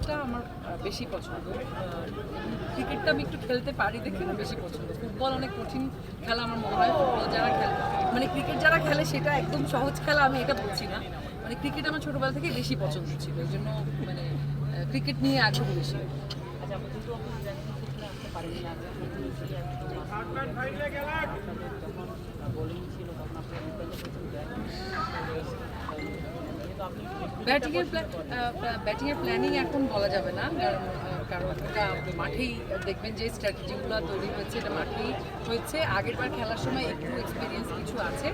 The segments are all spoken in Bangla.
ক্রিকেটটা আমার বেশি পছন্দ। ক্রিকেটটা আমি একটু খেলতে পারি দেখে না বেশি পছন্দ। ফুটবল অনেক কঠিন খেলা আমার মনে হয়। ফুটবল যারা খেলে মানে ক্রিকেট যারা খেলে সেটা একদম সহজ খেলা, আমি এটা বলছি না। মানে ক্রিকেট আমার ছোটোবেলা থেকে বেশি পছন্দ ছিল, এই জন্য মানে ক্রিকেট নিয়ে আগ্রহ বেশি। ব্যাটিংয়ের প্ল্যানিং এখন বলা যাবে না, কারণ এটা মাঠেই দেখবেন যে স্ট্র্যাটেজিগুলো তৈরি হয়েছে, এটা মাঠেই হয়েছে। আগের বার খেলার সময় একটু এক্সপিরিয়েন্স কিছু আছে,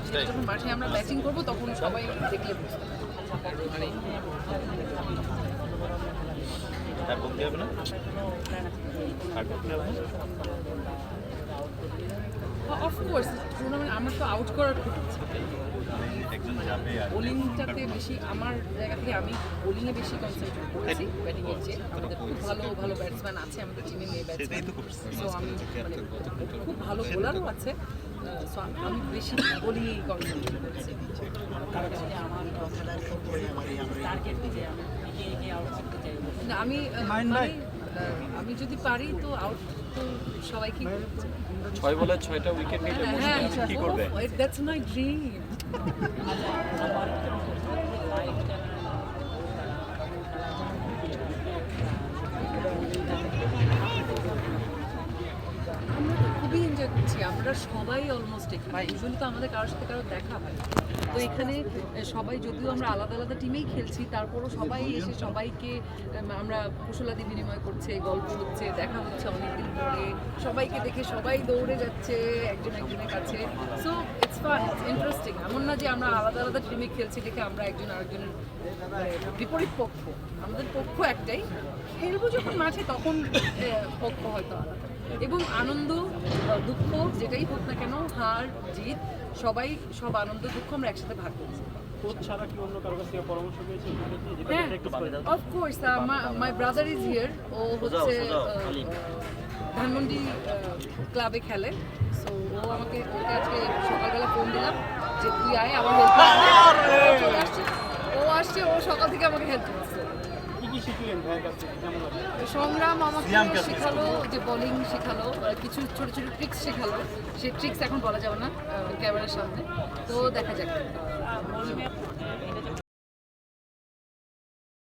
সেটা যখন মাঠে আমরা ব্যাটিং করবো তখন সবাই দেখলে বুঝতে পারবে। অফকোর্স টুর্নামেন্ট আমরা তো আউট করার খুব ইচ্ছা। বোলিংটাতে বেশি আমার জায়গা থেকে আমি বোলিংয়ে বেশি কনসেন্ট্রেট করেছি ব্যাটিংয়ের চেয়ে। আমাদের খুব ভালো ভালো ব্যাটসম্যান আছে আমাদের টিমে, মেয়ে ব্যাটসম্যান। সো আমি মানে খুব ভালো বোলারও আছে, সো আমি বেশি বোলিংয়েই কনসেন্ট্রেট করেছি। না আমি আমি যদি পারি তো আউট তো সবাইকে 6 বলে 6টা উইকেট নিতে কি করবে? That's my dream. আমরা তো খুবই এনজয় করছি, আমরা সবাই অলমোস্ট এখানে। ইউজুয়ালি তো আমাদের কারোর সাথে কারো দেখা হয় না। তো এখানে সবাই যদিও আমরা আলাদা আলাদা টিমেই খেলছি, তারপরও সবাই এসে সবাইকে আমরা কুশলাদি বিনিময় করছে, গল্প হচ্ছে, দেখা হচ্ছে অনেকদিন পরে। সবাইকে দেখে সবাই দৌড়ে যাচ্ছে একজন একজনের কাছে। So it's fun, it's interesting. এমন না যে আমরা আলাদা আলাদা টিমে খেলছি দেখে আমরা একজন আরেকজনের বিপরীত পক্ষ। আমাদের পক্ষ একটাই, খেলবো যখন মাঠে তখন পক্ষ হয়তো আলাদা। এবং আনন্দ দুঃখ যেটাই হোক না কেন, হার জিত সবাই, সব আনন্দ দুঃখ আমরা একসাথে ভাগ করছি। হ্যাঁ, of course my brother is here. ও হচ্ছে ধানমন্ডি ক্লাবে খেলে। সো ওকে আজকে সকালবেলা ফোন দিলাম যে তুই আয় আমার হেল্প চলে আসছে। ও আসছে, ও সকাল থেকে আমাকে হেল্প করছে। সংগ্রাম আমাকে শেখালো, যে বোলিং শেখালো, কিছু ছোট ছোট ট্রিক্স শেখালো। সেই ট্রিক্স এখন বলা যাবে না ক্যামেরার সামনে, তো দেখা যাক।